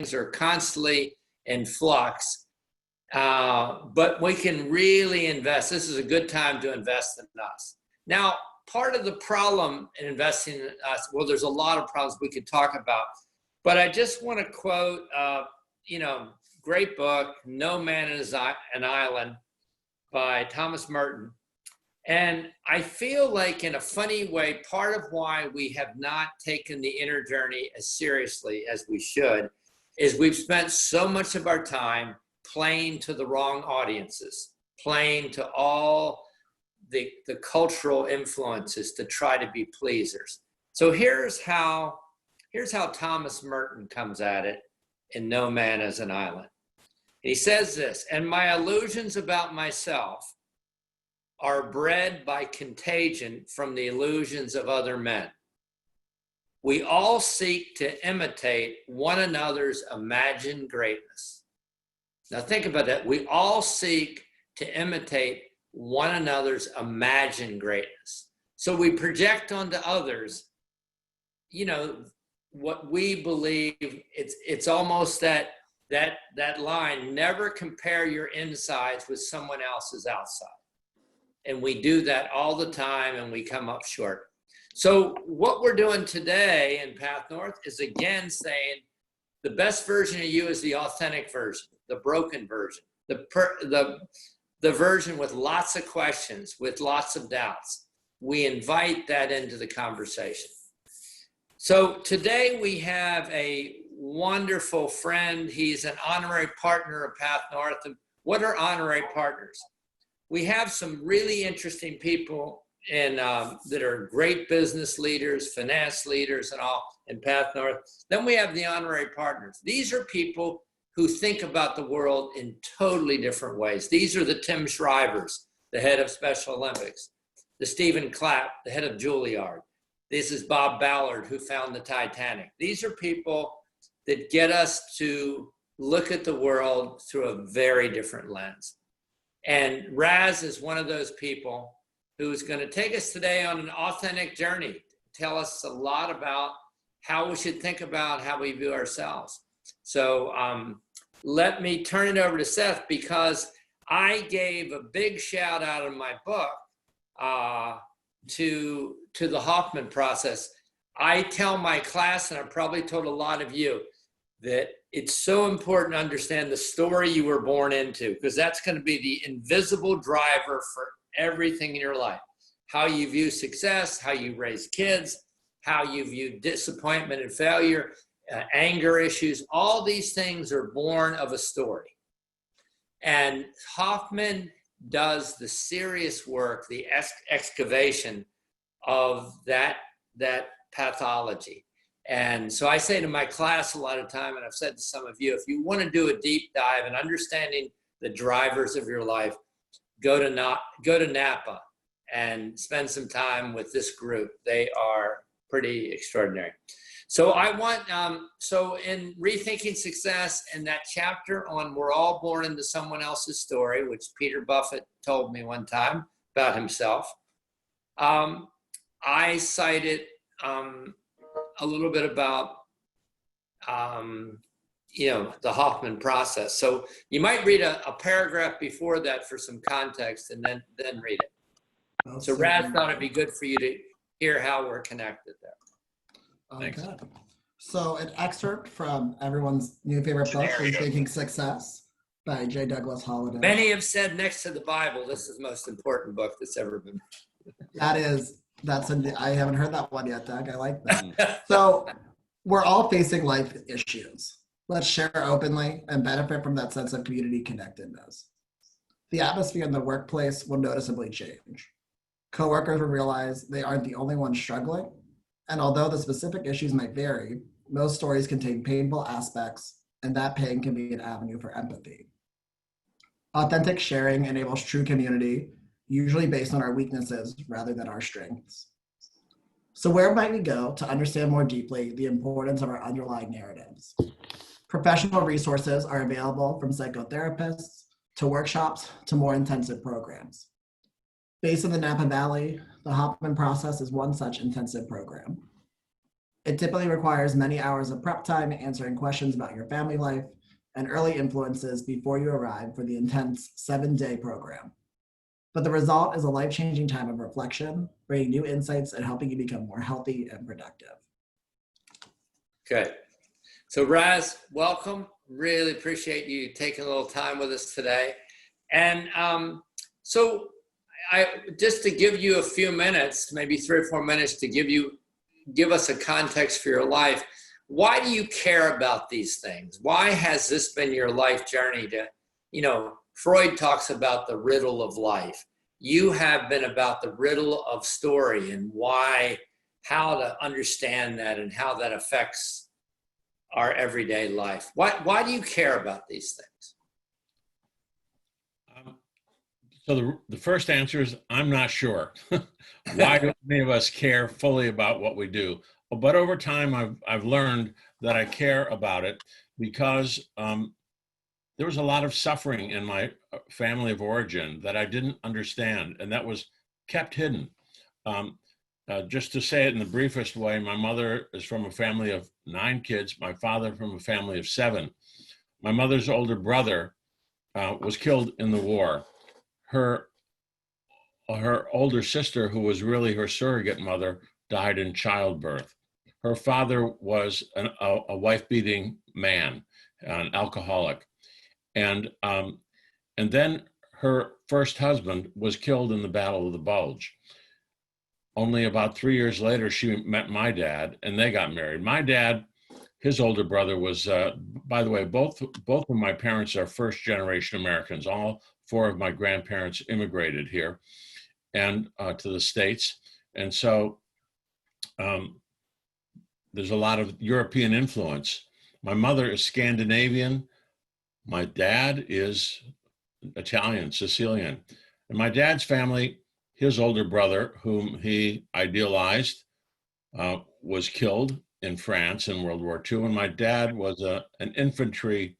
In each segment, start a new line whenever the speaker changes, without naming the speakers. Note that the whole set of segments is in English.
are constantly in flux, but we can really invest. This is a good time to invest in us. Now, part of the problem in investing in us, well, there's a lot of problems we could talk about, but I just want to quote, great book, No Man is an Island by Thomas Merton. And I feel like, in a funny way, part of why we have not taken the inner journey as seriously as we should is we've spent so much of our time playing to the wrong audiences, playing to all the cultural influences to try to be pleasers. So here's how Thomas Merton comes at it in No Man is an Island. He says this, and my illusions about myself are bred by contagion from the illusions of other men. We all seek to imitate one another's imagined greatness. Now think about that. We all seek to imitate one another's imagined greatness. So we project onto others, what we believe. It's almost that line, never compare your insides with someone else's outside. And we do that all the time, and we come up short. So what we're doing today in Path North is, again, saying the best version of you is the authentic version, the broken version, the version with lots of questions, with lots of doubts. We invite that into the conversation. So today we have a wonderful friend. He's an honorary partner of Path North. And what are honorary partners? We have some really interesting people that are great business leaders, finance leaders, and all in Path North. Then we have the honorary partners. These are people who think about the world in totally different ways. These are the Tim Shrivers, the head of Special Olympics, the Stephen Clapp, the head of Juilliard. This is Bob Ballard, who found the Titanic. These are people that get us to look at the world through a very different lens. And Raz is one of those people who's going to take us today on an authentic journey, tell us a lot about how we should think about how we view ourselves. So let me turn it over to Seth, because I gave a big shout out in my book to the Hoffman process. I tell my class, and I've probably told a lot of you, that it's so important to understand the story you were born into, because that's going to be the invisible driver for everything in your life. How you view success, how you raise kids, how you view disappointment and failure, anger issues, all these things are born of a story. And Hoffman does the serious work, the excavation of that pathology. And so I say to my class a lot of time, and I've said to some of you, if you want to do a deep dive in understanding the drivers of your life, go to Napa and spend some time with this group. They are pretty extraordinary. So I want, so in Rethinking Success, in that chapter on we're all born into someone else's story, which Peter Buffett told me one time about himself, I cited a little bit about, the Hoffman process. So you might read a paragraph before that for some context, and then read it. So Raz thought it'd be good for you to hear how we're connected there.
Thanks. Okay. So an excerpt from everyone's new favorite book, Rethinking Success, by J. Douglas Holliday.
Many have said next to the Bible, this is the most important book that's ever been.
I haven't heard that one yet, Doug. I like that. So we're all facing life issues. Let's share openly and benefit from that sense of community connectedness. The atmosphere in the workplace will noticeably change. Coworkers will realize they aren't the only ones struggling. And although the specific issues might vary, most stories contain painful aspects, and that pain can be an avenue for empathy. Authentic sharing enables true community, usually based on our weaknesses rather than our strengths. So where might we go to understand more deeply the importance of our underlying narratives? Professional resources are available, from psychotherapists to workshops to more intensive programs. Based in the Napa Valley, the Hoffman process is one such intensive program. It typically requires many hours of prep time, answering questions about your family life, and early influences before you arrive for the intense 7-day program. But the result is a life-changing time of reflection, bringing new insights and helping you become more healthy and productive.
Good. So Raz, welcome. Really appreciate you taking a little time with us today. And so just to give you a few minutes, maybe 3 or 4 minutes to give us a context for your life. Why do you care about these things? Why has this been your life journey Freud talks about the riddle of life. You have been about the riddle of story and how to understand that and how that affects our everyday life. Why do you care about these things?
So the first answer is I'm not sure. Why do many of us care fully about what we do? But over time, I've learned that I care about it because there was a lot of suffering in my family of origin that I didn't understand, and that was kept hidden. Just to say it in the briefest way, my mother is from a family of 9 kids, my father from a family of 7. My mother's older brother was killed in the war. Her older sister, who was really her surrogate mother, died in childbirth. Her father was a wife-beating man, an alcoholic. And then her first husband was killed in the Battle of the Bulge. Only about 3 years later, she met my dad, and they got married. My dad, his older brother was, by the way, both of my parents are first-generation Americans. All 4 of my grandparents immigrated here and to the States. And so there's a lot of European influence. My mother is Scandinavian. My dad is Italian, Sicilian. And my dad's family, his older brother, whom he idealized, was killed in France in World War II. And my dad was an infantry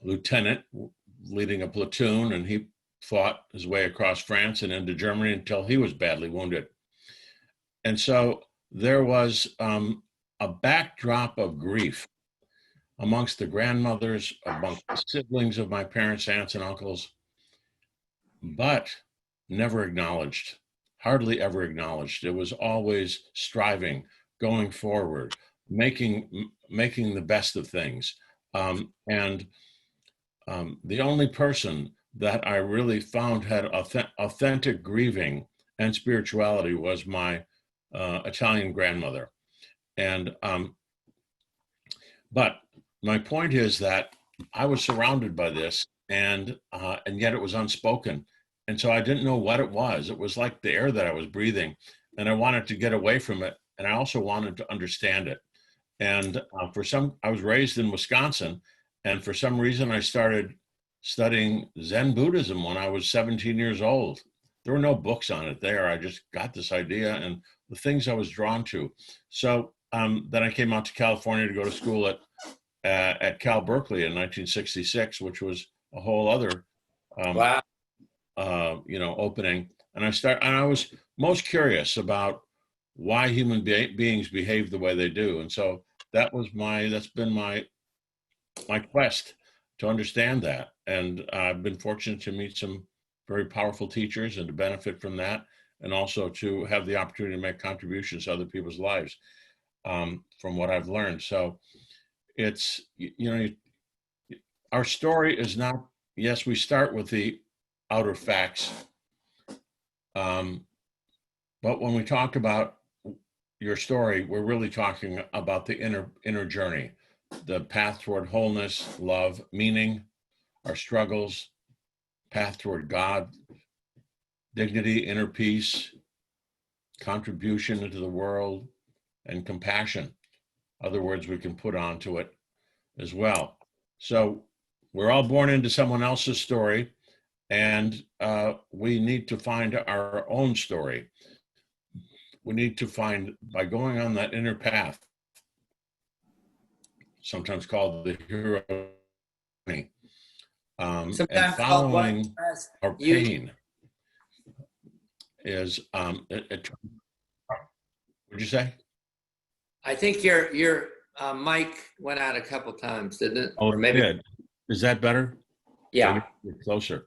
lieutenant leading a platoon, and he fought his way across France and into Germany until he was badly wounded. And so there was a backdrop of grief amongst the grandmothers, amongst the siblings of my parents, aunts and uncles, but never acknowledged, hardly ever acknowledged. It was always striving, going forward, making the best of things. And the only person that I really found had authentic grieving and spirituality was my Italian grandmother. And but my point is that I was surrounded by this, and yet it was unspoken, and so I didn't know what it was. It was like the air that I was breathing, and I wanted to get away from it, and I also wanted to understand it. And I was raised in Wisconsin, and for some reason I started studying Zen Buddhism when I was 17 years old. There were no books on it there. I just got this idea and the things I was drawn to. So then I came out to California to go to school at Cal Berkeley in 1966, which was a whole other
Wow.
opening. And I was most curious about why human beings behave the way they do. And so that's been my quest to understand that. And I've been fortunate to meet some very powerful teachers and to benefit from that, and also to have the opportunity to make contributions to other people's lives from what I've learned. So it's, our story is not, yes, we start with the outer facts. But when we talk about your story, we're really talking about the inner journey, the path toward wholeness, love, meaning, our struggles, path toward God, dignity, inner peace, contribution into the world, and compassion. Other words we can put onto it as well. So we're all born into someone else's story, and we need to find our own story. We need to find, by going on that inner path, sometimes called the hero journey, and following our pain is What'd you say?
I think your mic went out a couple times, didn't it?
Oh,
Or maybe,
it did. Is that better?
yeah.
Get closer.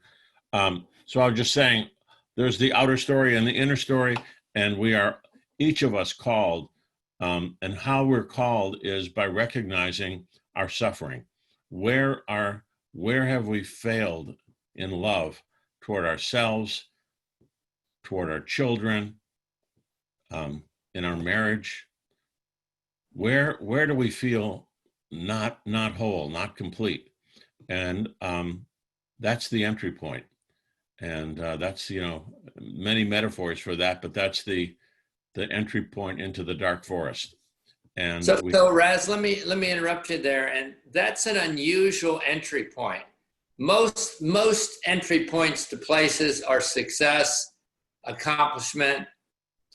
So I was just saying, there's the outer story and the inner story, and we are each of us called, and how we're called is by recognizing our suffering. Where have we failed in love toward ourselves, toward our children, in our marriage? Where do we feel not whole, not complete? And that's the entry point. And that's, many metaphors for that, but that's the entry point into the dark forest. And
So Raz, let me interrupt you there. And that's an unusual entry point. Most entry points to places are success, accomplishment,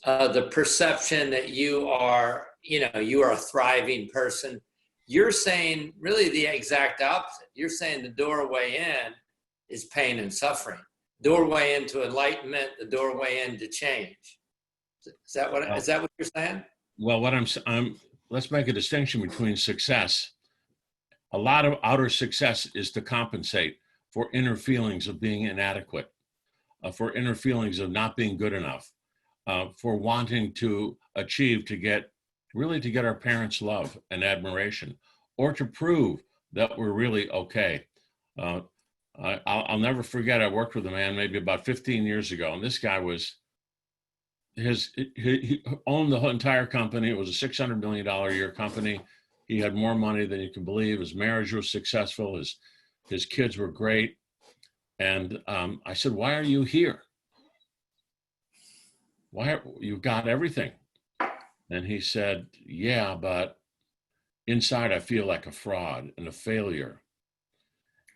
the perception that you are a thriving person. You're saying really the exact opposite. You're saying the doorway in is pain and suffering. Doorway into enlightenment, the doorway into change. Is that what you're saying?
Well, let's make a distinction between success. A lot of outer success is to compensate for inner feelings of being inadequate, for inner feelings of not being good enough, for wanting to achieve to get our parents' love and admiration, or to prove that we're really okay. I'll never forget, I worked with a man maybe about 15 years ago, and this guy he owned the entire company. It was a $600 million a year company. He had more money than you can believe. His marriage was successful. His kids were great. And I said, "Why are you here? You've got everything?" And he said, "Yeah, but inside I feel like a fraud and a failure."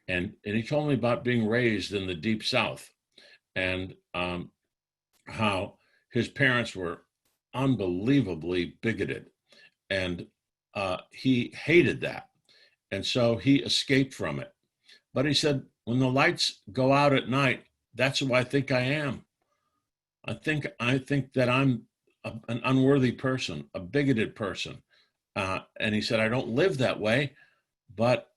And he told me about being raised in the Deep South, and how his parents were unbelievably bigoted, and he hated that. And so he escaped from it. But he said, when the lights go out at night, that's who I think I am. I think that I'm an unworthy person, a bigoted person. And he said, I don't live that way, but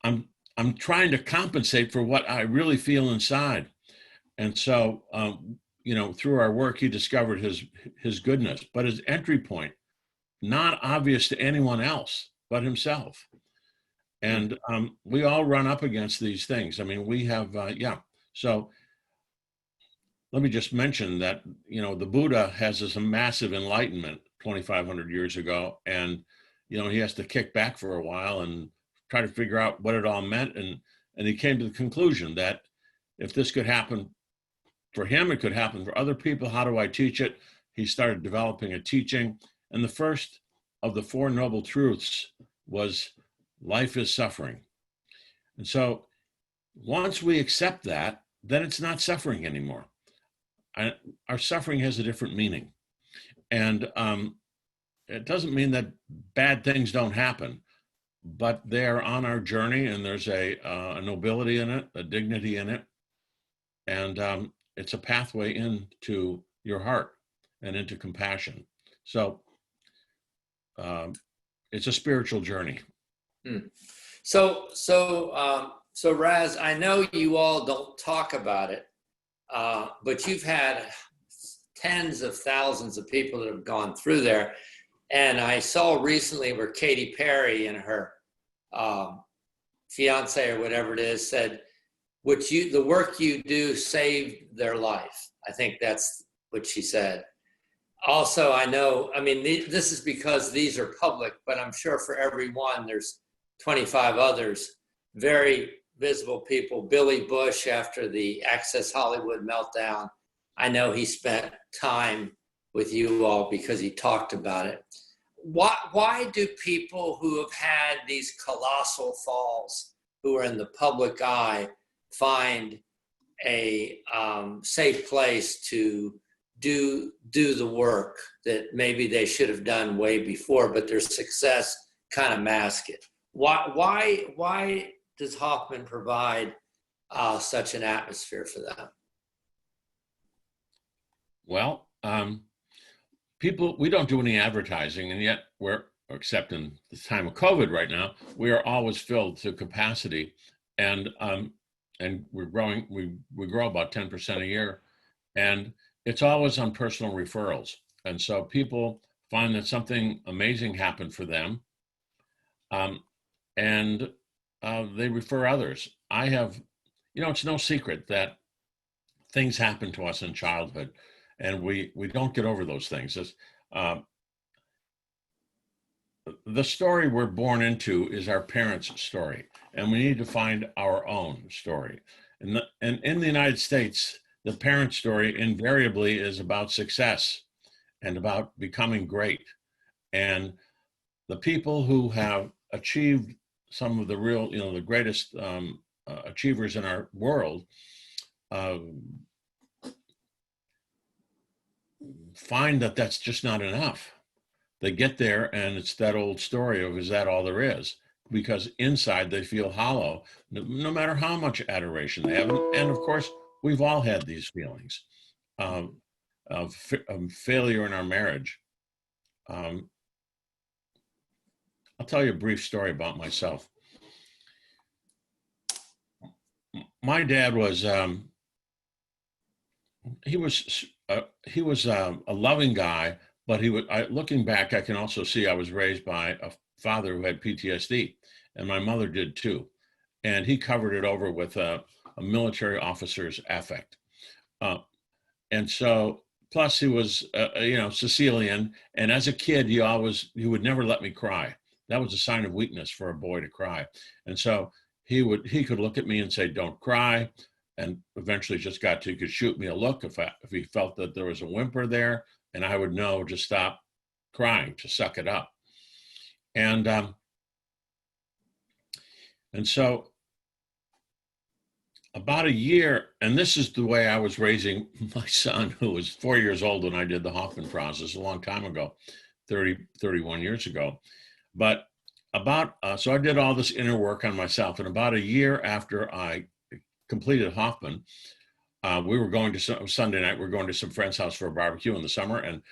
I'm trying to compensate for what I really feel inside. And so, through our work, he discovered his goodness, but his entry point, not obvious to anyone else but himself. And we all run up against these things. I mean, we have, So let me just mention that, the Buddha has this massive enlightenment 2,500 years ago, and, he has to kick back for a while and try to figure out what it all meant. And he came to the conclusion that if this could happen for him, it could happen for other people. How do I teach it? He started developing a teaching. And the first of the Four Noble Truths was life is suffering. And so once we accept that, then it's not suffering anymore. Our suffering has a different meaning. And it doesn't mean that bad things don't happen, but they're on our journey, and there's a nobility in it, a dignity in it. And it's a pathway into your heart and into compassion. So it's a spiritual journey.
So Raz, I know you all don't talk about it, but you've had tens of thousands of people that have gone through there. And I saw recently where Katy Perry and her fiance or whatever it is said, the work you do saved their life. I think that's what she said. Also, this is because these are public, but I'm sure for every one, there's 25 others, very visible people. Billy Bush, after the Access Hollywood meltdown, I know he spent time with you all because he talked about it. Why do people who have had these colossal falls, who are in the public eye, find a safe place to do the work that maybe they should have done way before, but their success kind of mask it? Why does Hoffman provide such an atmosphere for them?
Well, people, we don't do any advertising, and yet except in the time of COVID right now, we are always filled to capacity, and we're growing. We grow about 10% a year, and it's always on personal referrals. And so people find that something amazing happened for them, and they refer others. I have, it's no secret that things happen to us in childhood, and we don't get over those things. The story we're born into is our parents' story, and we need to find our own story. And in the United States, the parent story invariably is about success and about becoming great. And the people who have achieved some of the real, the greatest achievers in our world find that that's just not enough. They get there and it's that old story of, is that all there is? Because inside they feel hollow, no matter how much adoration they have. And of course, we've all had these feelings of failure in our marriage. I'll tell you a brief story about myself. My dad was, he was a loving guy, but looking back, I can also see I was raised by a father who had PTSD, and my mother did too. And he covered it over with a military officer's affect. And so, plus he was, Sicilian. And as a kid, he would never let me cry. That was a sign of weakness for a boy to cry. And so he could look at me and say, "Don't cry." And eventually just he could shoot me a look if he felt that there was a whimper there, and I would know to stop crying, to suck it up. And so about a year, and this is the way I was raising my son, who was 4 years old when I did the Hoffman process a long time ago, 31 years ago. But so I did all this inner work on myself, and about a year after I completed Hoffman, we were going to Sunday night, we were going to some friend's house for a barbecue in the summer, and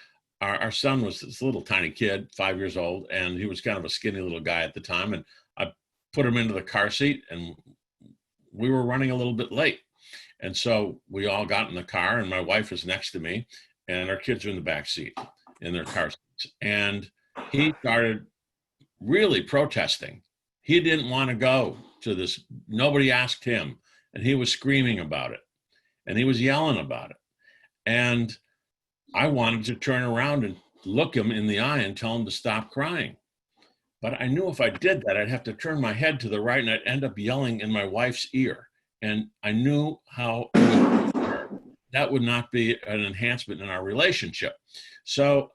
our son was this little tiny kid, 5 years old, and he was kind of a skinny little guy at the time, and I put him into the car seat, and we were running a little bit late. And so we all got in the car, and my wife was next to me, and our kids were in the back seat in their car seats. And he started really protesting. He didn't want to go to this. Nobody asked him, and he was screaming about it, and he was yelling about it. And I wanted to turn around and look him in the eye and tell him to stop crying. But I knew if I did that, I'd have to turn my head to the right and I'd end up yelling in my wife's ear. And I knew how that would not be an enhancement in our relationship. So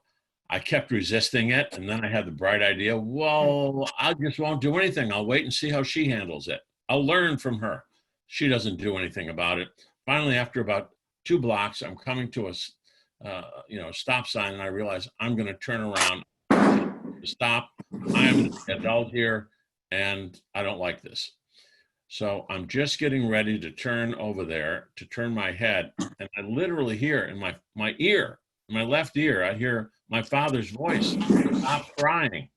I kept resisting it. And then I had the bright idea, well, I just won't do anything. I'll wait and see how she handles it. I'll learn from her. She doesn't do anything about it. Finally, after about 2 blocks, I'm coming to a stop sign, and I realize I'm going to turn around to stop. I'm an adult here, and I don't like this. So I'm just getting ready to turn over there, to turn my head, and I literally hear in my ear, in my left ear, I hear my father's voice, "Stop crying."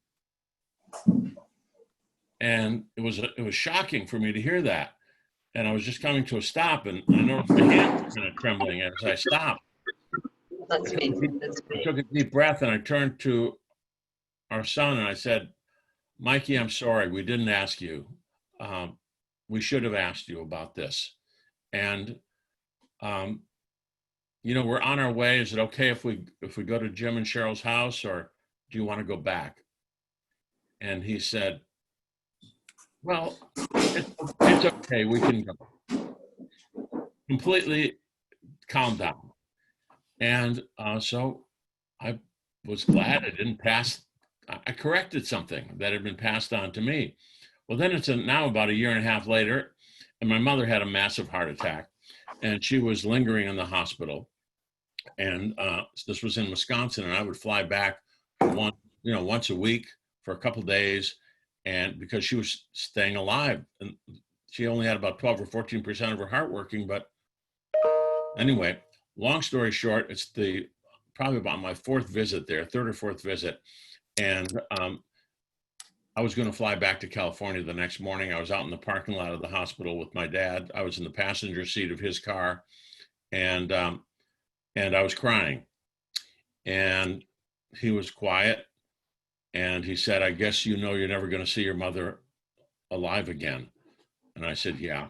And it was shocking for me to hear that. And I was just coming to a stop, and I noticed my hands were kind of trembling as I stopped.
That's me.
I took a deep breath, and I turned to our son and I said, "Mikey, I'm sorry, we didn't ask you. We should have asked you about this. And we're on our way. Is it okay if we go to Jim and Cheryl's house, or do you want to go back?" And he said, "Well, it's okay, we can go." Completely calmed down. And so I was glad I didn't pass. I corrected something that had been passed on to me. Well, then it's now about a year and a half later, and my mother had a massive heart attack, and she was lingering in the hospital. And this was in Wisconsin, and I would fly back once a week for a couple of days, and because she was staying alive, and she only had about 12 or 14% of her heart working. But anyway, long story short, it's the probably about my fourth visit there, third or fourth visit. And I was going to fly back to California the next morning. I was out in the parking lot of the hospital with my dad. I was in the passenger seat of his car, and I was crying. And he was quiet, and he said, "I guess you know you're never going to see your mother alive again." And I said, "Yeah."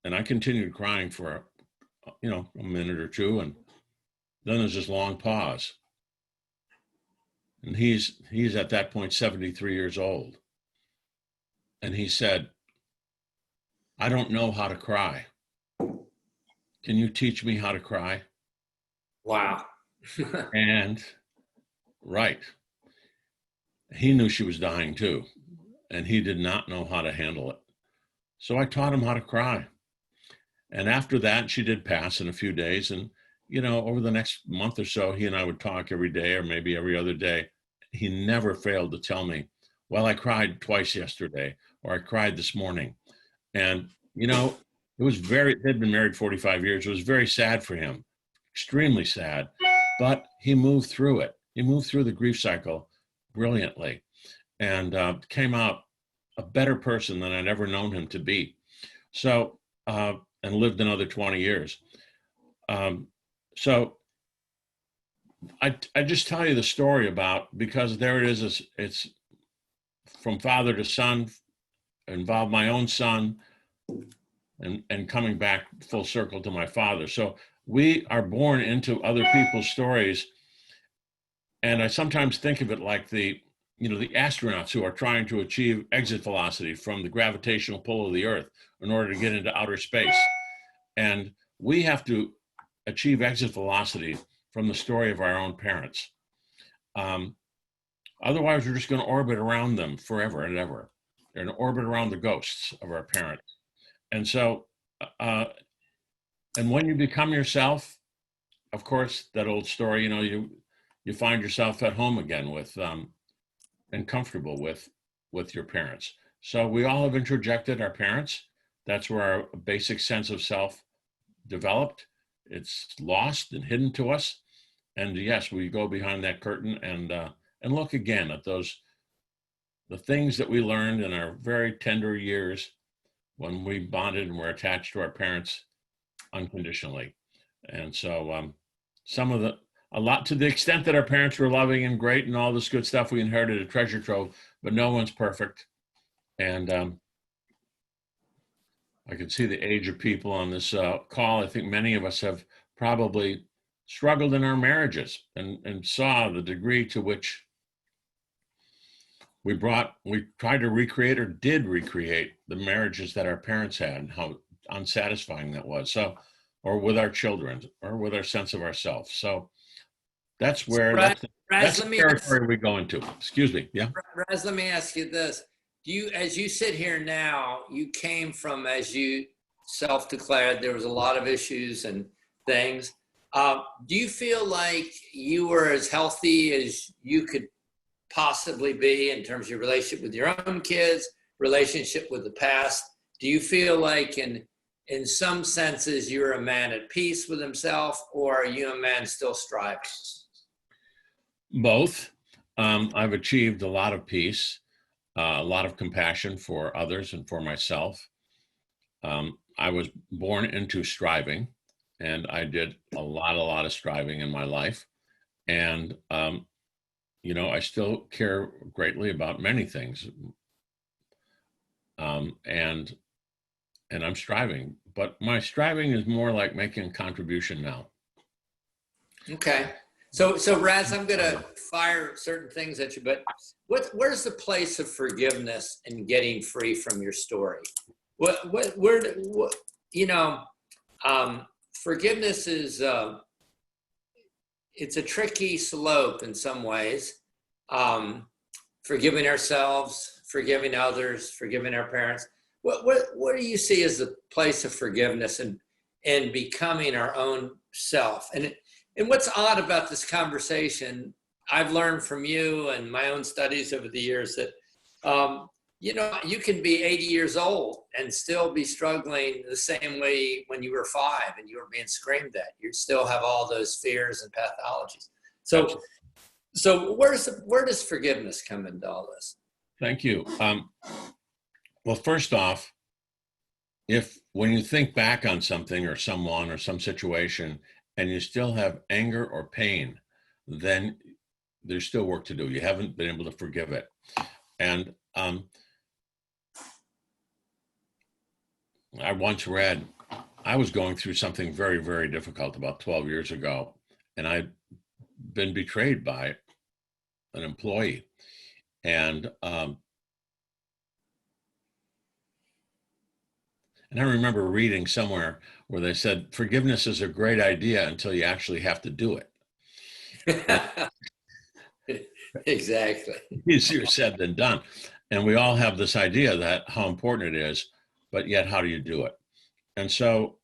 And I continued crying for, a minute or two, and then there's this long pause. And he's at that point 73 years old. And he said, "I don't know how to cry. Can you teach me how to cry?"
Wow.
And right. He knew she was dying too, and he did not know how to handle it. So I taught him how to cry. And after that, she did pass in a few days. And, over the next month or so, he and I would talk every day or maybe every other day. He never failed to tell me, "Well, I cried twice yesterday," or "I cried this morning." And, they'd been married 45 years. It was very sad for him, extremely sad, but he moved through it. He moved through the grief cycle brilliantly, and came out a better person than I'd ever known him to be. So, and lived another 20 years. So I just tell you the story because there it is, it's from father to son, involved my own son, and coming back full circle to my father. So we are born into other people's stories. And I sometimes think of it like the astronauts who are trying to achieve exit velocity from the gravitational pull of the Earth in order to get into outer space. And we have to achieve exit velocity from the story of our own parents. Otherwise, we're just going to orbit around them forever and ever. They're going to orbit around the ghosts of our parents. And so, and when you become yourself, of course, that old story, you find yourself at home again with, and comfortable with your parents. So we all have introjected our parents. That's where our basic sense of self developed. It's lost and hidden to us. And yes, we go behind that curtain and look again at the things that we learned in our very tender years when we bonded and were attached to our parents unconditionally. And so a lot to the extent that our parents were loving and great and all this good stuff, we inherited a treasure trove, but no one's perfect. And I can see the age of people on this call. I think many of us have probably struggled in our marriages and saw the degree to which we tried to recreate or did recreate the marriages that our parents had and how unsatisfying that was. So, or with our children or with our sense of ourselves. So that's where that's the territory we go into. Excuse me. Yeah.
Raz, let me ask you this. As you sit here now, you came from, as you self-declared, there was a lot of issues and things. Do you feel like you were as healthy as you could possibly be in terms of your relationship with your own kids, relationship with the past? Do you feel like in some senses you're a man at peace with himself, or are you a man still striving?
Both. I've achieved a lot of peace, a lot of compassion for others and for myself. I was born into striving, and I did a lot of striving in my life. And, I still care greatly about many things. And I'm striving, but my striving is more like making a contribution now.
Okay. So Raz, I'm going to fire certain things at you, but where's the place of forgiveness and getting free from your story? Forgiveness is, it's a tricky slope in some ways. Forgiving ourselves, forgiving others, forgiving our parents. What do you see as the place of forgiveness and becoming our own self? And what's odd about this conversation, I've learned from you and my own studies over the years that, you can be 80 years old and still be struggling the same way when you were 5 and you were being screamed at. You still have all those fears and pathologies. So where does forgiveness come into all this?
Thank you. Well, first off, when you think back on something or someone or some situation and you still have anger or pain, then there's still work to do. You haven't been able to forgive it. And I once read, I was going through something very, very difficult about 12 years ago, and I'd been betrayed by an employee. And I remember reading somewhere where they said, forgiveness is a great idea until you actually have to do it.
Exactly.
Easier said than done. And we all have this idea that how important it is, but yet how do you do it? And so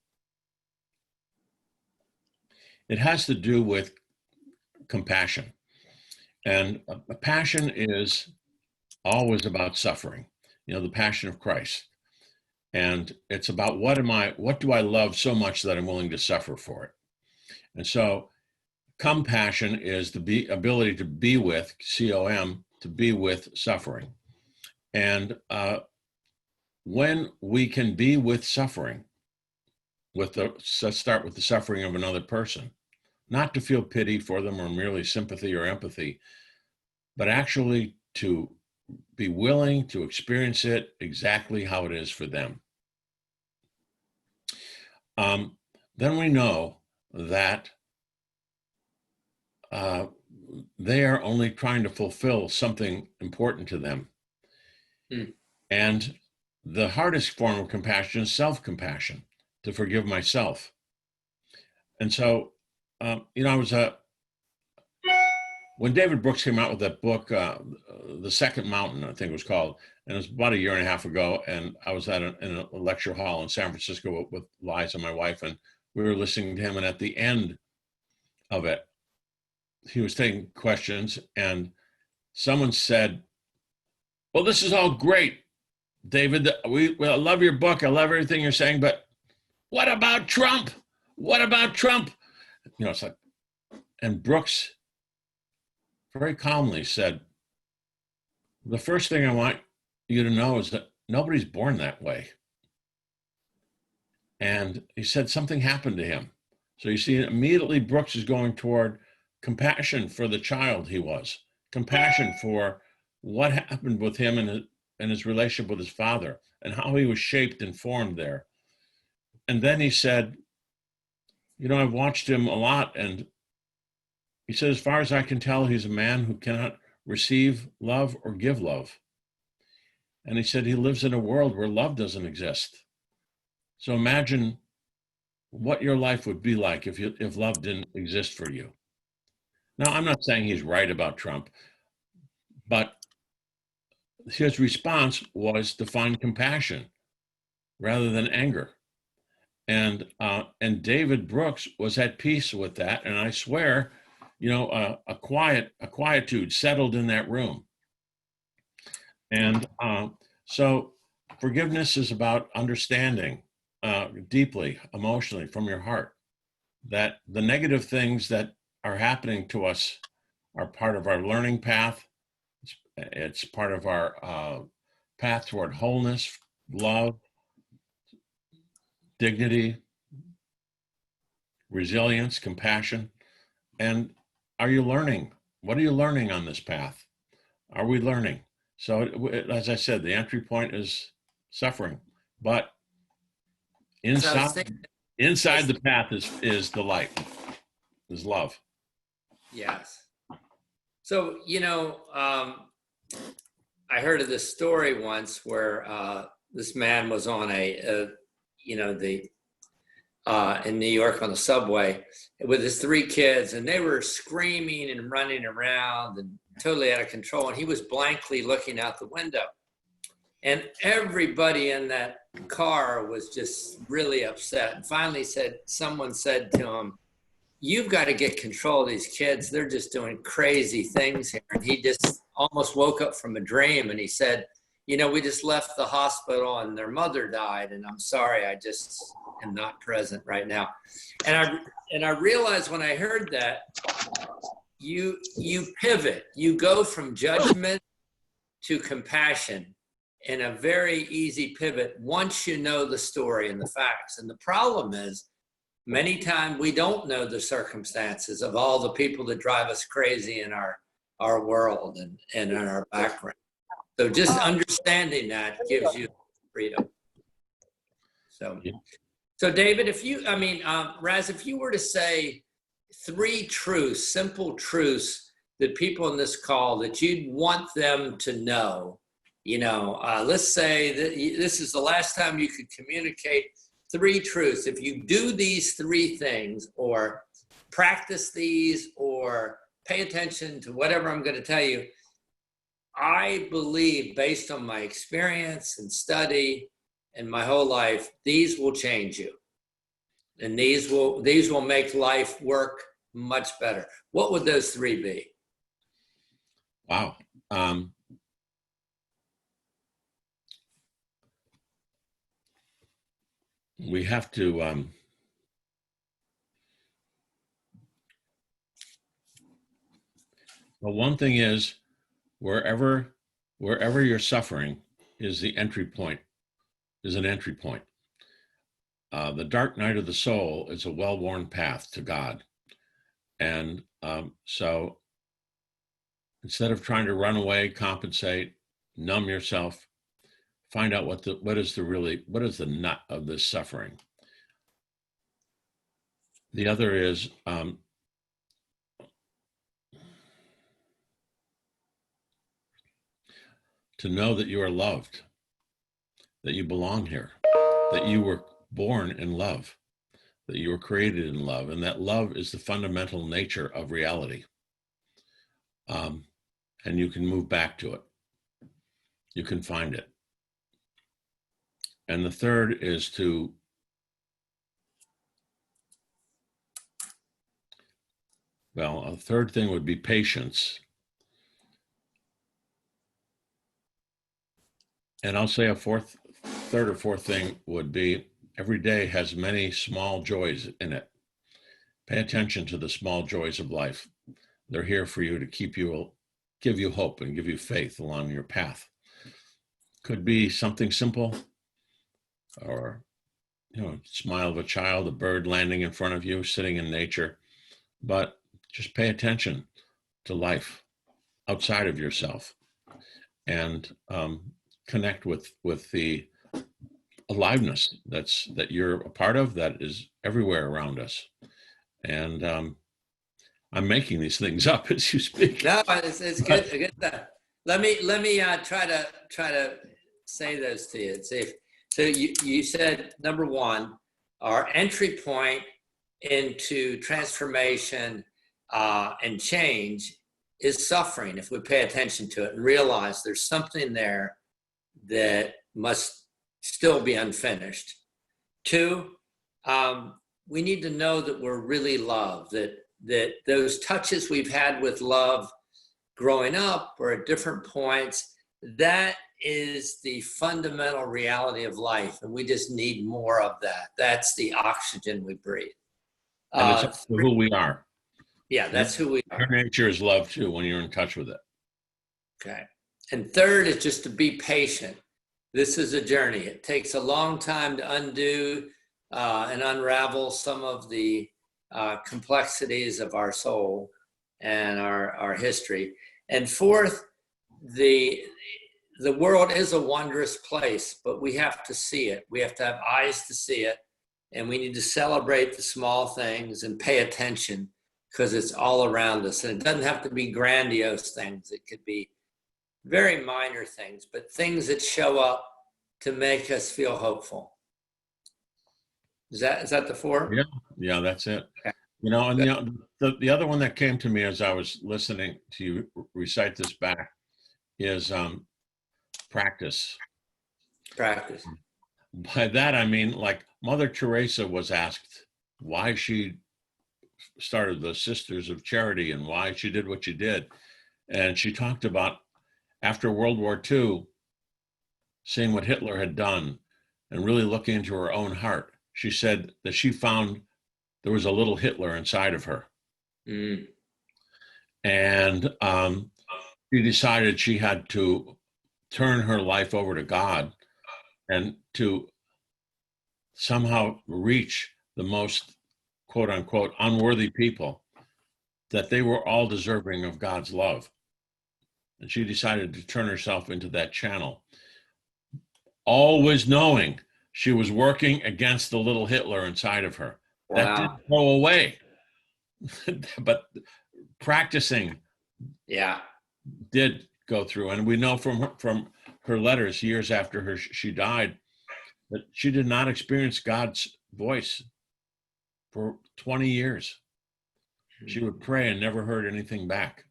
it has to do with compassion. And a passion is always about suffering, the passion of Christ. And it's about what do I love so much that I'm willing to suffer for it? And so compassion is the ability to be with, C-O-M, to be with suffering. And when we can be with suffering, let's start with the suffering of another person, not to feel pity for them or merely sympathy or empathy, but actually to be willing to experience it exactly how it is for them. Then we know that they are only trying to fulfill something important to them. And the hardest form of compassion is self-compassion, to forgive myself. And so, when David Brooks came out with that book, The Second Mountain, I think it was called, and it was about 1.5 years ago, and I was in a lecture hall in San Francisco with Liza, my wife, and we were listening to him, and at the end of it, he was taking questions, and someone said, well, this is all great, David. I love your book. I love everything you're saying, but what about Trump? What about Trump? It's like, and Brooks very calmly said, the first thing I want you to know is that nobody's born that way. And he said something happened to him. So you see, immediately Brooks is going toward compassion for the child he was, compassion for what happened with him and his relationship with his father and how he was shaped and formed there. And then he said, I've watched him a lot, and he said, as far as I can tell, he's a man who cannot receive love or give love. And he said he lives in a world where love doesn't exist. So imagine what your life would be like if love didn't exist for you. Now, I'm not saying he's right about Trump, but his response was to find compassion rather than anger. And David Brooks was at peace with that. And I swear, a quietude settled in that room. And so forgiveness is about understanding deeply, emotionally, from your heart, that the negative things that are happening to us are part of our learning path. It's part of our path toward wholeness, love, dignity, resilience, compassion. And are you learning? What are you learning on this path? Are we learning? So, as I said, the entry point is suffering, but inside the path is the light, is love.
Yes. So, I heard of this story once where this man was on in New York on the subway with his 3 kids, and they were screaming and running around and totally out of control. And he was blankly looking out the window. And everybody in that car was just really upset. And finally someone said to him, you've got to get control of these kids. They're just doing crazy things here. And he just almost woke up from a dream. And he said, we just left the hospital and their mother died. And I'm sorry, I just am not present right now. And I realized when I heard that, you pivot. You go from judgment to compassion in a very easy pivot once you know the story and the facts. And the problem is, many times we don't know the circumstances of all the people that drive us crazy in our world and in our background. So just understanding that gives you freedom. So David, Raz, if you were to say 3 truths, simple truths that people in this call that you'd want them to know, let's say that this is the last time you could communicate 3 truths. If you do these 3 things, or practice these, or pay attention to whatever I'm going to tell you, I believe, based on my experience and study and my whole life, these will change you. And these will make life work much better. What would those 3 be?
Wow. We have to, well, one thing is, wherever you're suffering is an entry point. The dark night of the soul is a well-worn path to God. And so instead of trying to run away, compensate, numb yourself, find out what is the nut of this suffering. The other is to know that you are loved, that you belong here, that you were born in love, that you were created in love, and that love is the fundamental nature of reality. And you can move back to it. You can find it. And the third is a third thing would be patience. And I'll say third or fourth thing would be, every day has many small joys in it. Pay attention to the small joys of life. They're here for you to give you hope and give you faith along your path. Could be something simple, or smile of a child, a bird landing in front of you, sitting in nature. But just pay attention to life outside of yourself, and connect with the aliveness that you're a part of, that is everywhere around us. And I'm making these things up as you speak.
No, it's good. Let me try to say those to you. See, so you said, number 1, our entry point into transformation and change is suffering. If we pay attention to it and realize there's something there that must still be unfinished. 2, we need to know that we're really loved, that those touches we've had with love growing up or at different points, that is the fundamental reality of life, and we just need more of that. That's the oxygen we breathe.
And it's who we are.
Yeah, that's who we are.
Your nature is love too, when you're in touch with it.
Okay. And third is just to be patient. This is a journey. It takes a long time to undo and unravel some of the complexities of our soul and our history. And fourth, the world is a wondrous place, but we have to see it. We have to have eyes to see it, and we need to celebrate the small things and pay attention, because it's all around us. And it doesn't have to be grandiose things. It could be very minor things, but things that show up to make us feel hopeful. Is that the 4?
Yeah, that's it.
Okay.
And the other one that came to me as I was listening to you recite this back is practice.
Practice.
By that I mean, like, Mother Teresa was asked why she started the Sisters of Charity and why she did what she did. And she talked about, after World War II, seeing what Hitler had done and really looking into her own heart. She said that she found there was a little Hitler inside of her. And she decided she had to turn her life over to God and to somehow reach the most, quote unquote, unworthy people, that they were all deserving of God's love. And she decided to turn herself into that channel, always knowing she was working against the little Hitler inside of her. That
Wow.
didn't go away. But practicing
Yeah.
did go through. And we know from her letters years after she died that she did not experience God's voice for 20 years. She would pray and never heard anything back.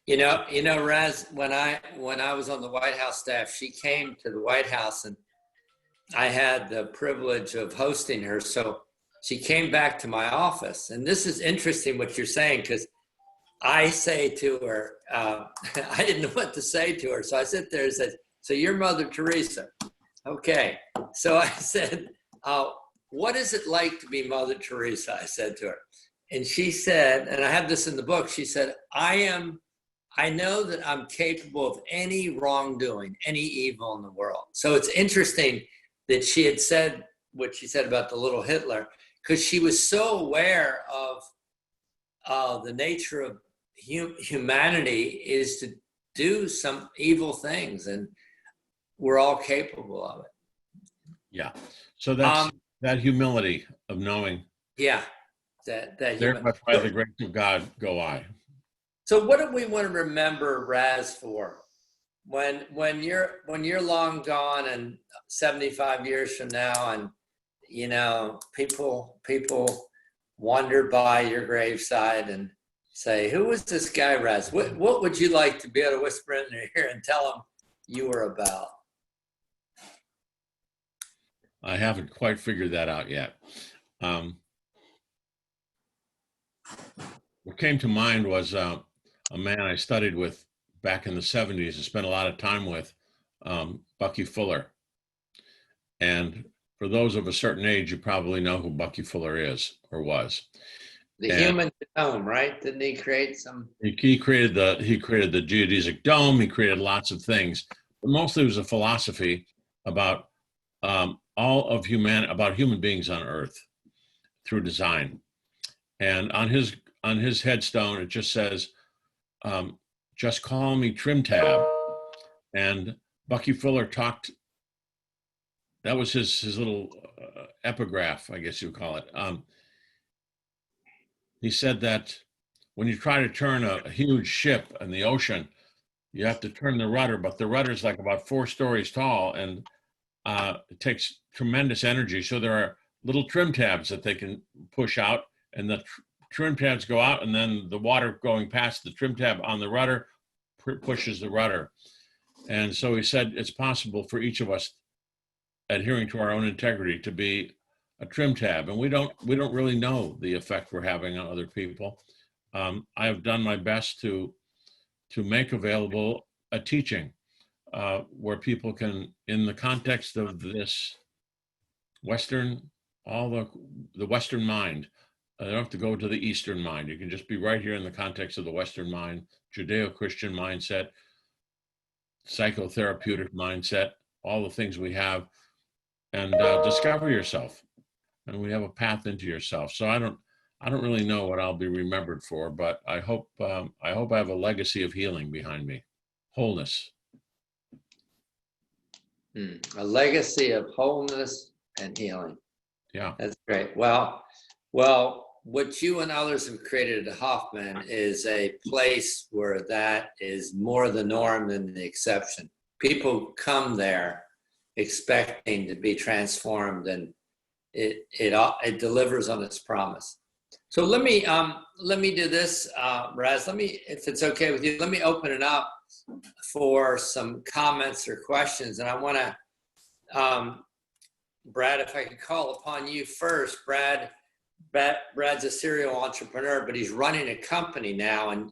You know, Raz, when I was on the White House staff, she came to the White House and I had the privilege of hosting her. So she came back to my office. And this is interesting what you're saying, because I say to her, I didn't know what to say to her. So I sit there and said, so you're Mother Teresa. Okay. So I said, what is it like to be Mother Teresa? I said to her. And she said, and I have this in the book, she said, I know that I'm capable of any wrongdoing, any evil in the world. So it's interesting that she had said what she said about the little Hitler, because she was so aware of the nature of humanity is to do some evil things, and we're all capable of it.
Yeah. So that's that humility of knowing.
Yeah. That
There, but by the grace of God, go I.
So what do we want to remember Raz for? When you're long gone and 75 years from now, and you know people wander by your graveside and say, "Who was this guy, Raz? What would you like to be able to whisper in their ear and tell them you were about?"
I haven't quite figured that out yet. What came to mind was a man I studied with back in the 70s and spent a lot of time with, Bucky Fuller. And for those of a certain age, you probably know who Bucky Fuller is or was.
The human genome, right? Didn't he create some?
He created the geodesic dome. He created lots of things, but mostly it was a philosophy about about human beings on Earth through design. And on his headstone, it just says, "Just call me Trim Tab." And Bucky Fuller talked. That was his little epigraph, I guess you would call it. He said that when you try to turn a huge ship in the ocean, you have to turn the rudder, but the rudder is like about 4 stories tall, and it takes tremendous energy. So there are little trim tabs that they can push out, and the trim tabs go out, and then the water going past the trim tab on the rudder pushes the rudder. And so he said it's possible for each of us, adhering to our own integrity, to be a trim tab, and we don't really know the effect we're having on other people. I have done my best to make available a teaching where people can, in the context of this Western, the Western mind, they don't have to go to the Eastern mind. You can just be right here in the context of the Western mind, Judeo-Christian mindset, psychotherapeutic mindset, all the things we have, and discover yourself. And we have a path into yourself. So I don't really know what I'll be remembered for, but I hope I have a legacy of healing behind me, wholeness.
A legacy of wholeness and healing.
Yeah,
That's great. Well, what you and others have created at Hoffman is a place where that is more the norm than the exception. People come there expecting to be transformed, and it delivers on its promise. So let me do this, Raz. If it's okay with you, let me open it up for some comments or questions. And I want to, Brad, if I could call upon you first. Brad's a serial entrepreneur, but he's running a company now, and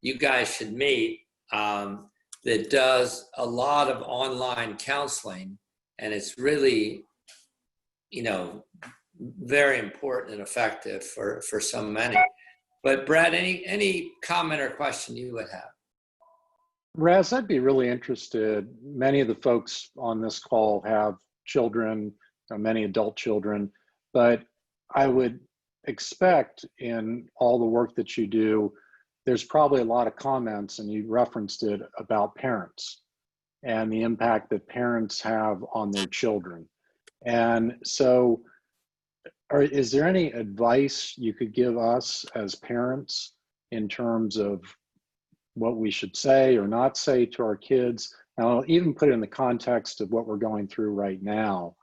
you guys should meet, that does a lot of online counseling, and it's really, very important and effective for so many. But Brad, any comment or question you would have?
Raz, I'd be really interested. Many of the folks on this call have children, many adult children, but I would expect in all the work that you do, there's probably a lot of comments, and you referenced it, about parents and the impact that parents have on their children. And so is there any advice you could give us as parents in terms of what we should say or not say to our kids? And I'll even put it in the context of what we're going through right now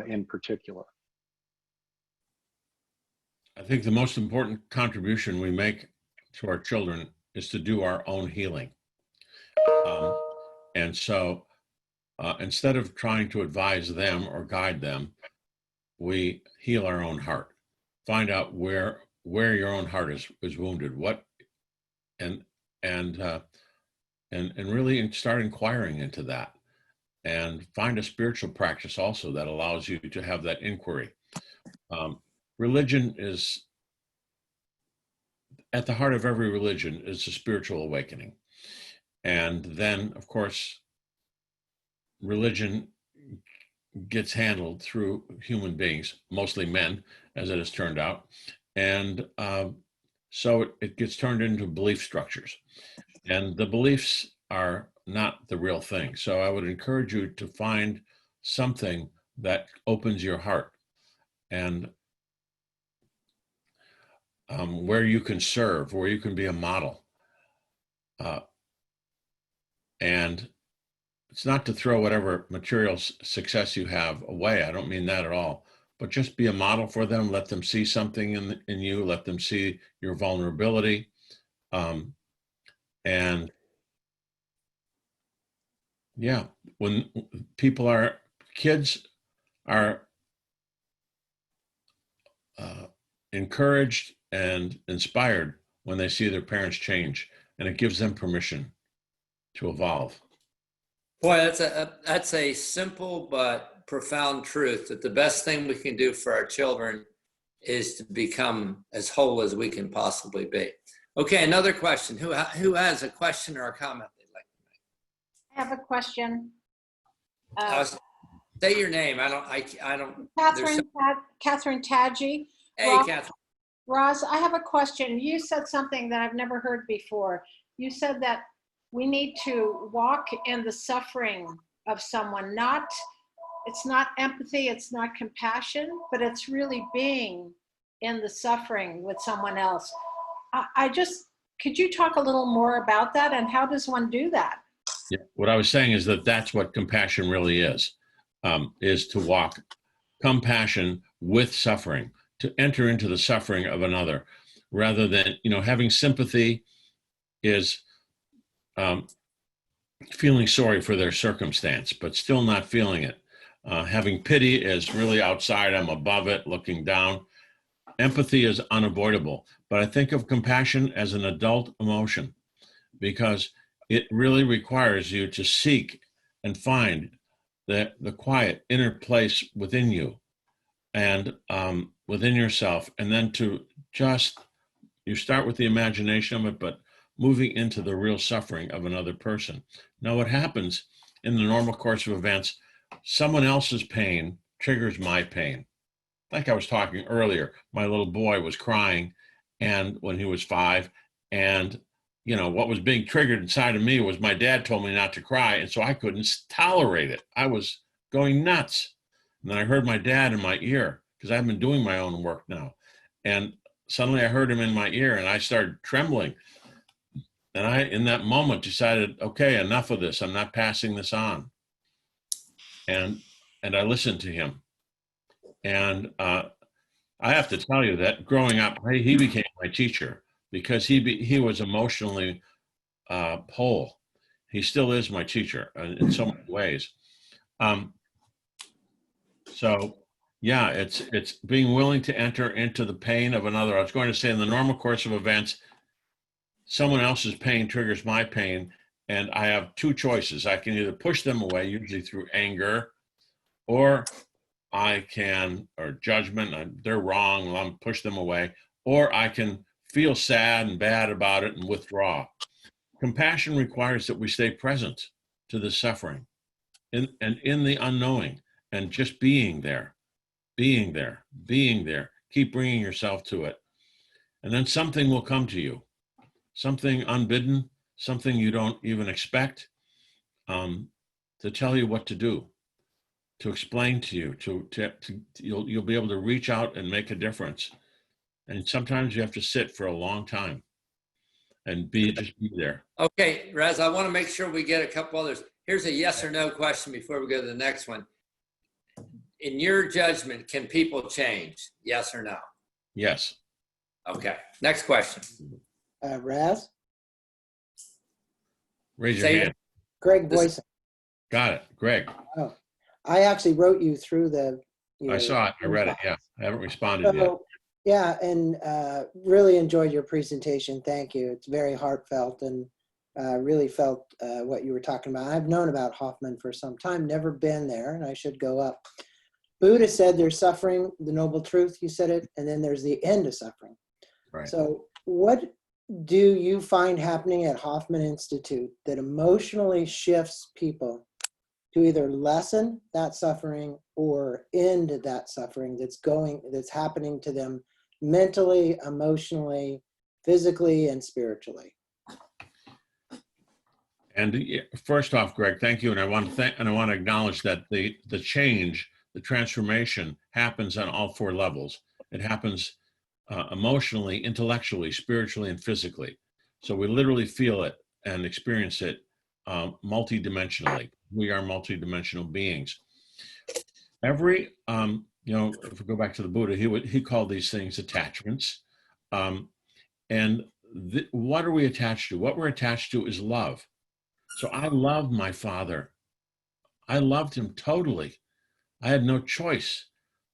in particular.
I think the most important contribution we make to our children is to do our own healing. And so instead of trying to advise them or guide them, we heal our own heart. Find out where your own heart is wounded, and really start inquiring into that, and find a spiritual practice also that allows you to have that inquiry. Religion is, at the heart of every religion is a spiritual awakening. And then, of course, religion gets handled through human beings, mostly men, as it has turned out. And so it gets turned into belief structures. And the beliefs are not the real thing. So I would encourage you to find something that opens your heart, and where you can serve, where you can be a model. And it's not to throw whatever material success you have away. I don't mean that at all. But just be a model for them. Let them see something in you. Let them see your vulnerability. And yeah, when kids are encouraged and inspired when they see their parents change, and it gives them permission to evolve.
Boy, that's a simple but profound truth, that the best thing we can do for our children is to become as whole as we can possibly be. Okay, another question. Who has a question or a comment they'd like to make?
I have a question.
Say your name. I don't.
Catherine Tadji.
Hey,
Roz,
Catherine.
Roz, I have a question. You said something that I've never heard before. You said that we need to walk in the suffering of someone. It's not empathy, it's not compassion, but it's really being in the suffering with someone else. Could you talk a little more about that, and how does one do that?
Yeah, what I was saying is that that's what compassion really is to walk compassion with suffering, to enter into the suffering of another, rather than, having sympathy is feeling sorry for their circumstance, but still not feeling it. Having pity is really outside, I'm above it, looking down. Empathy is unavoidable, but I think of compassion as an adult emotion, because it really requires you to seek and find the quiet inner place within you and within yourself, and then you start with the imagination of it, but moving into the real suffering of another person. Now, what happens in the normal course of events, someone else's pain triggers my pain. Like I was talking earlier, my little boy was crying, and when he was 5, and what was being triggered inside of me was my dad told me not to cry, and so I couldn't tolerate it. I was going nuts. And then I heard my dad in my ear, because I've been doing my own work now. And suddenly I heard him in my ear, and I started trembling. And I, in that moment, decided, okay, enough of this. I'm not passing this on. And I listened to him. And I have to tell you that growing up, he became my teacher, because he was emotionally whole. He still is my teacher in so many ways. So yeah, it's being willing to enter into the pain of another. I was going to say, in the normal course of events, someone else's pain triggers my pain, and I have two choices. I can either push them away, usually through anger, or or judgment, they're wrong, I'll push them away, or I can feel sad and bad about it and withdraw. Compassion requires that we stay present to the suffering and in the unknowing, and just being there, being there, being there. Keep bringing yourself to it. And then something will come to you, something unbidden, something you don't even expect, to tell you what to do, to explain to you, you'll be able to reach out and make a difference. And sometimes you have to sit for a long time and just be there.
Okay, Raz, I want to make sure we get a couple others. Here's a yes or no question before we go to the next one. In your judgment, can people change? Yes or no?
Yes.
Okay, next question.
Raz?
Raise your
Say-
hand.
Greg
This-
Boyson.
Got it. Greg,
Oh, I actually wrote you through the.
I saw it. I read it. Yeah. I haven't responded yet.
So, yeah, and really enjoyed your presentation. Thank you. It's very heartfelt, and really felt what you were talking about. I've known about Hoffman for some time, never been there, and I should go up. Buddha said there's suffering, the noble truth, you said it, and then there's the end of suffering.
Right.
So what do you find happening at Hoffman Institute that emotionally shifts people to either lessen that suffering or end that suffering that's happening to them mentally, emotionally, physically, and spiritually?
And first off, Greg, thank you. And I want to acknowledge that the change, the transformation happens on all four levels. It happens emotionally, intellectually, spiritually, and physically. So we literally feel it and experience it multidimensionally. We are multidimensional beings. Every, if we go back to the Buddha, he called these things attachments. What are we attached to? What we're attached to is love. So I loved my father. I loved him totally. I had no choice.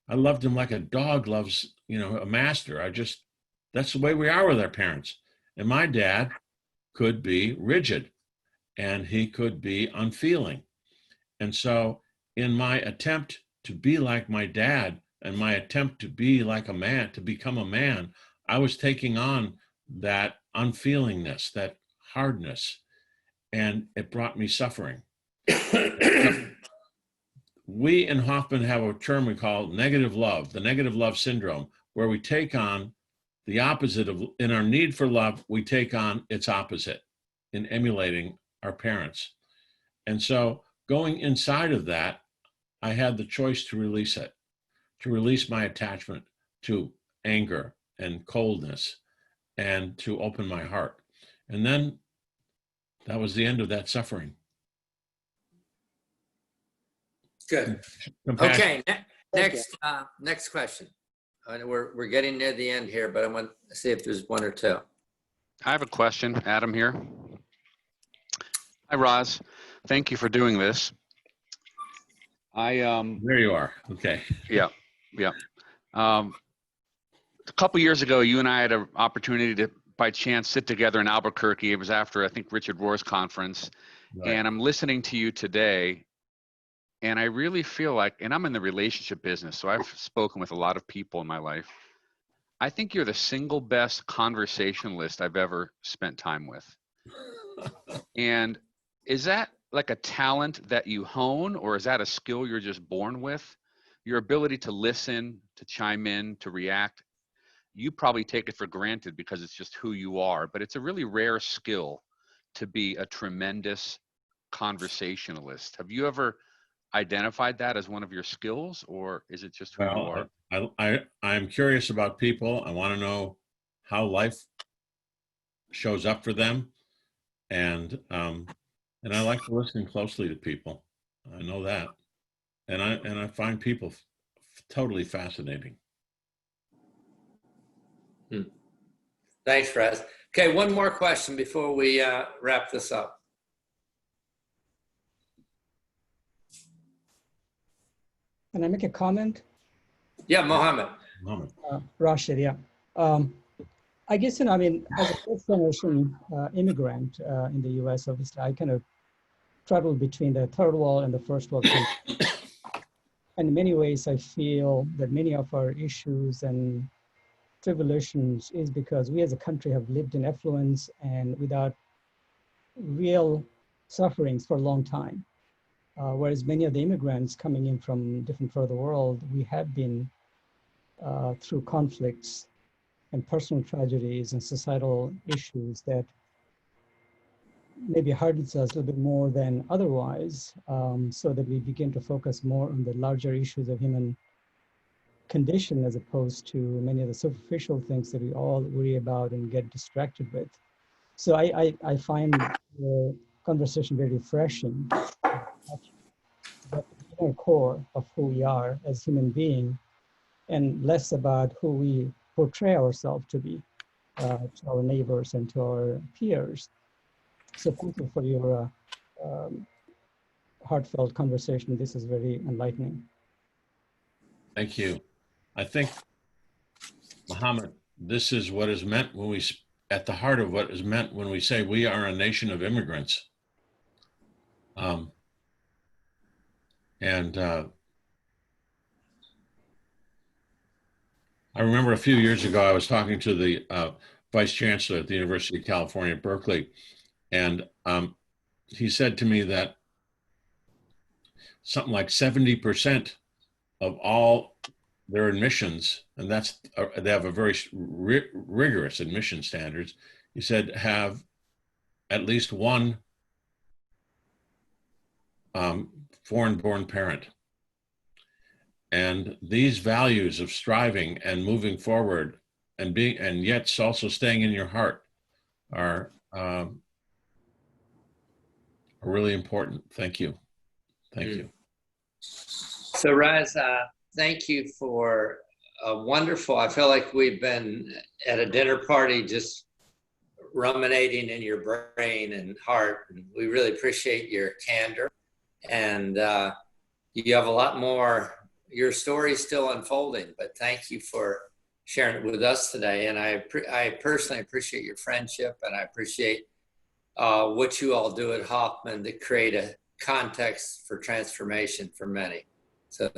I loved him like a dog loves, a master. That's the way we are with our parents. And my dad could be rigid and he could be unfeeling. And so in my attempt to be like my dad and my attempt to be like a man, to become a man, I was taking on that unfeelingness, that hardness, and it brought me suffering. We in Hoffman have a term we call negative love, the negative love syndrome, where we take on the opposite of, in our need for love, we take on its opposite in emulating our parents. And so going inside of that, I had the choice to release it, to release my attachment to anger and coldness and to open my heart. And then that was the end of that suffering.
Good.
Compassion.
Okay, next question. I know we're getting near the end here, but I want to see if there's one or two.
I have a question, Adam here. Hi, Raz. Thank you for doing this.
There you are. Okay.
Yeah. A couple years ago, you and I had an opportunity to, by chance, sit together in Albuquerque. It was after, I think, Richard Rohr's conference.
Right.
And I'm listening to you today, and I really feel like, and I'm in the relationship business, so I've spoken with a lot of people in my life. I think you're the single best conversationalist I've ever spent time with. And is that like a talent that you hone, or is that a skill you're just born with? Your ability to listen, to chime in, to react, you probably take it for granted because it's just who you are, but it's a really rare skill to be a tremendous conversationalist. Have you ever identified that as one of your skills, or is it just who you are?
I'm curious about people. I want to know how life shows up for them. And I like to listen closely to people. I know that. And I find people totally fascinating.
Thanks, Raz. Okay, one more question before we wrap this up.
Can I make a comment?
Yeah, Mohammed.
Rashid, yeah. I guess, as a first generation immigrant in the US, obviously, I kind of traveled between the third world and the first world countries. And in many ways, I feel that many of our issues and tribulations is because we as a country have lived in affluence and without real sufferings for a long time. Whereas many of the immigrants coming in from different parts of the world, we have been through conflicts and personal tragedies and societal issues that maybe hardens us a little bit more than otherwise, so that we begin to focus more on the larger issues of human condition as opposed to many of the superficial things that we all worry about and get distracted with. So I find the conversation very refreshing. The inner core of who we are as human beings, and less about who we portray ourselves to be to our neighbors and to our peers. So thank you for your heartfelt conversation. This is very enlightening.
Thank you. I think, Muhammad, this is what is meant when we, at the heart of what is meant when we say we are a nation of immigrants. I remember a few years ago, I was talking to the Vice Chancellor at the University of California, Berkeley, and he said to me that something like 70% of all their admissions, and that's they have a very rigorous admission standards, he said, have at least one foreign-born parent. And these values of striving and moving forward and being, and yet also staying in your heart are really important. Thank you. Thank you.
So Raz, thank you for a wonderful, I feel like we've been at a dinner party just ruminating in your brain and heart. And we really appreciate your candor. And you have a lot more. Your story's still unfolding, but thank you for sharing it with us today. And I personally appreciate your friendship, and I appreciate what you all do at Hoffman to create a context for transformation for many. So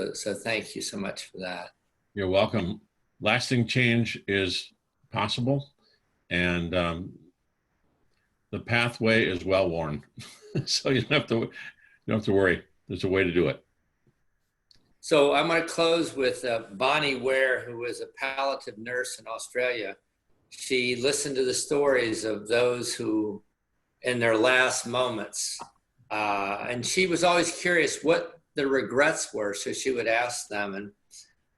thank you so much for that.
You're welcome. Lasting change is possible, and the pathway is well worn. So you don't have to worry. There's a way to do it.
So I'm going to close with Bonnie Ware, who is a palliative nurse in Australia. She listened to the stories of those who, in their last moments, and she was always curious what the regrets were, so she would ask them. And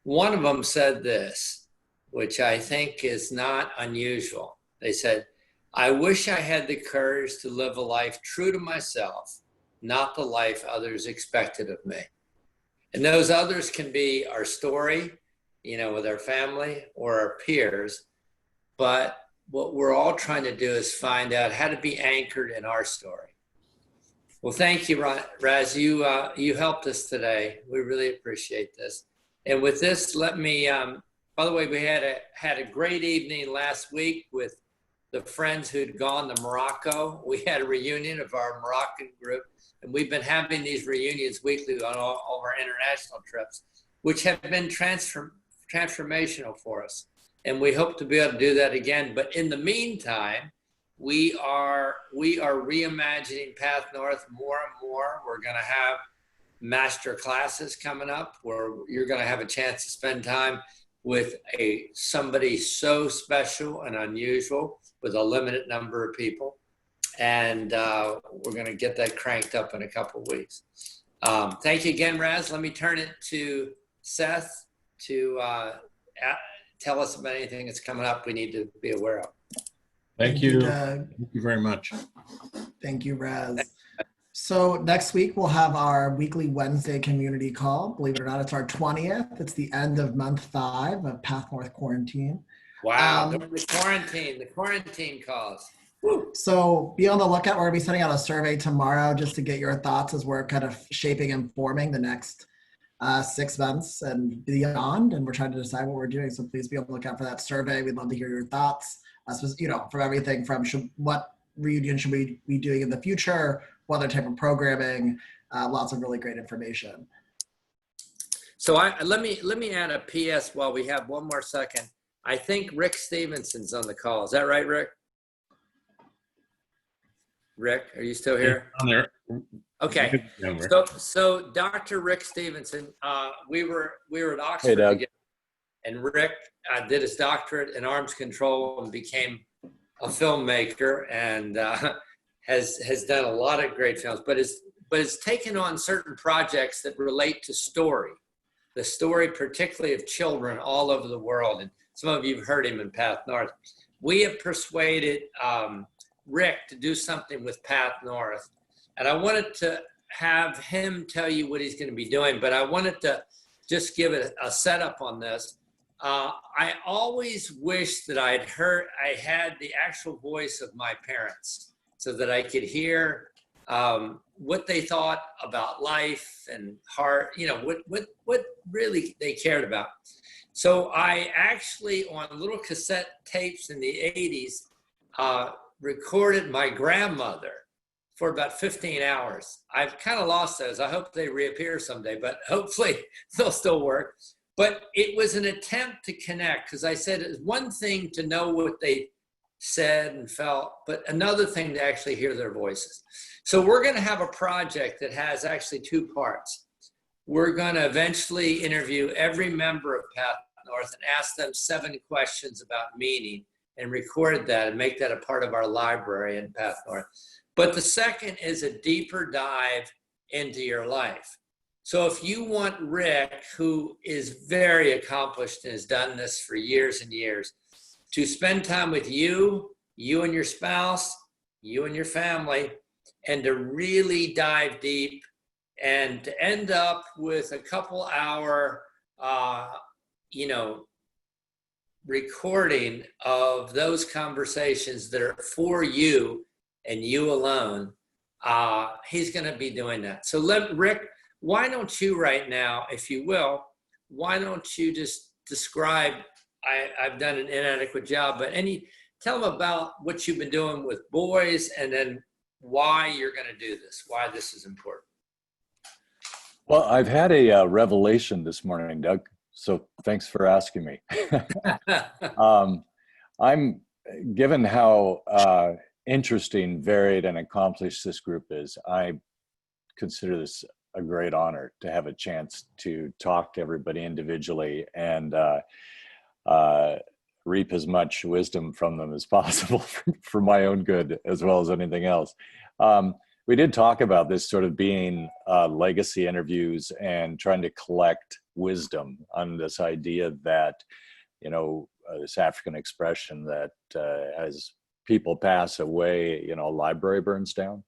one of them said this, which I think is not unusual. They said, "I wish I had the courage to live a life true to myself, not the life others expected of me." And those others can be our story, with our family or our peers. But what we're all trying to do is find out how to be anchored in our story. Well, thank you, Raz. You helped us today. We really appreciate this. And with this, let me, by the way, we had a great evening last week with the friends who'd gone to Morocco. We had a reunion of our Moroccan group. And we've been having these reunions weekly on all of our international trips, which have been transformational for us. And we hope to be able to do that again. But in the meantime, we are reimagining Path North more and more. We're going to have master classes coming up where you're going to have a chance to spend time with somebody so special and unusual with a limited number of people. And we're going to get that cranked up in a couple of weeks. Thank you again, Raz. Let me turn it to Seth to tell us about anything that's coming up we need to be aware of.
Thank you.
Doug.
Thank you very much.
Thank you, Raz. So next week, we'll have our weekly Wednesday community call. Believe it or not, it's our 20th. It's the end of month 5 of Path North quarantine.
Wow, during the quarantine calls.
So be on the lookout. We're going to be sending out a survey tomorrow just to get your thoughts as we're kind of shaping and forming the next 6 months and beyond. And we're trying to decide what we're doing. So please be on the lookout for that survey. We'd love to hear your thoughts, from everything from what reunion should we be doing in the future, what other type of programming, lots of really great information.
So let me add a PS while we have one more second. I think Rick Stevenson's on the call. Is that right, Rick? Rick, are you still here?
On there.
Okay. So Dr. Rick Stevenson, we were at Oxford
Doug.
together, and Rick did his doctorate in arms control and became a filmmaker, and has done a lot of great films, but has taken on certain projects that relate to story, the story particularly of children all over the world. And some of you have heard him in Path North. We have persuaded Rick to do something with Path North. And I wanted to have him tell you what he's going to be doing, but I wanted to just give it a setup on this. I always wish that I had the actual voice of my parents so that I could hear what they thought about life and heart, what really they cared about. So I actually, on little cassette tapes in the 80s, recorded my grandmother for about 15 hours. I've kind of lost those. I hope they reappear someday, but hopefully they'll still work. But it was an attempt to connect, because I said it's one thing to know what they said and felt, but another thing to actually hear their voices. So we're going to have a project that has actually two parts. We're going to eventually interview every member of Path North and ask them 7 questions about meaning and record that and make that a part of our library in Path North. But the second is a deeper dive into your life. So if you want Rick, who is very accomplished and has done this for years and years, to spend time with you and your spouse, you and your family, and to really dive deep and to end up with a couple hour, recording of those conversations that are for you and you alone, he's going to be doing that. So Rick, why don't you right now, if you will, why don't you just describe, I've done an inadequate job, but tell them about what you've been doing with boys and then why you're going to do this, why this is important.
Well, I've had a revelation this morning, Doug, so thanks for asking me. I'm, given how interesting, varied, and accomplished this group is, I consider this a great honor to have a chance to talk to everybody individually and reap as much wisdom from them as possible for my own good as well as anything else. We did talk about this sort of being legacy interviews and trying to collect wisdom on this idea that, this African expression that as people pass away, a library burns down.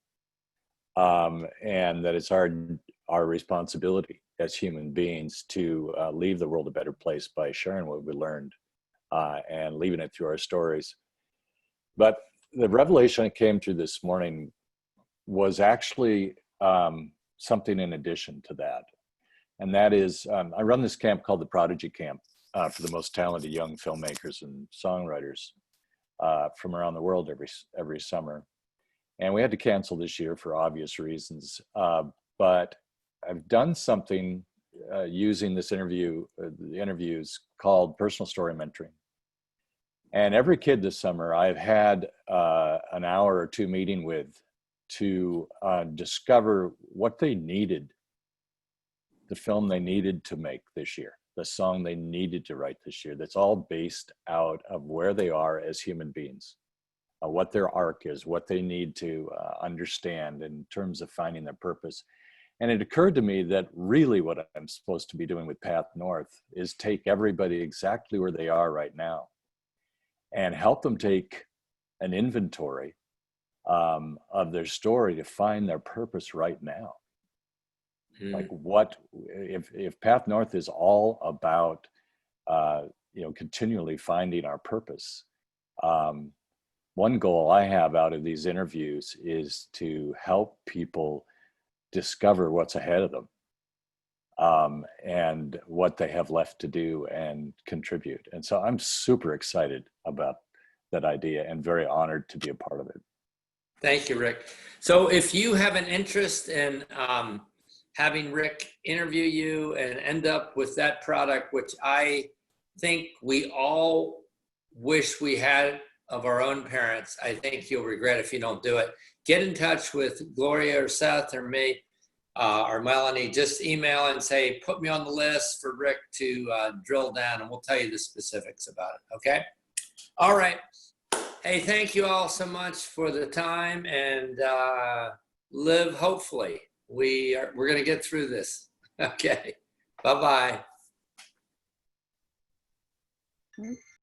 And that it's our responsibility as human beings to leave the world a better place by sharing what we learned and leaving it through our stories. But the revelation that came through this morning was actually something in addition to that. And that is, I run this camp called the Prodigy Camp for the most talented young filmmakers and songwriters from around the world every summer. And we had to cancel this year for obvious reasons. But I've done something using the interviews called personal story mentoring. And every kid this summer I've had an hour or two meeting with to discover what they needed, the film they needed to make this year, the song they needed to write this year. That's all based out of where they are as human beings. What their arc is, what they need to understand in terms of finding their purpose. And it occurred to me that really what I'm supposed to be doing with Path North is take everybody exactly where they are right now and help them take an inventory of their story to find their purpose right now. Like if Path North is all about, continually finding our purpose, one goal I have out of these interviews is to help people discover what's ahead of them and what they have left to do and contribute. And so I'm super excited about that idea and very honored to be a part of it.
Thank you, Rick. So if you have an interest in having Rick interview you and end up with that product, which I think we all wish we had of our own parents, I think you'll regret if you don't do it. Get in touch with Gloria or Seth or me or Melanie. Just email and say, put me on the list for Rick to drill down, and we'll tell you the specifics about it, okay? All right. Hey, thank you all so much for the time, and live hopefully. We're going to get through this. Okay. Bye-bye.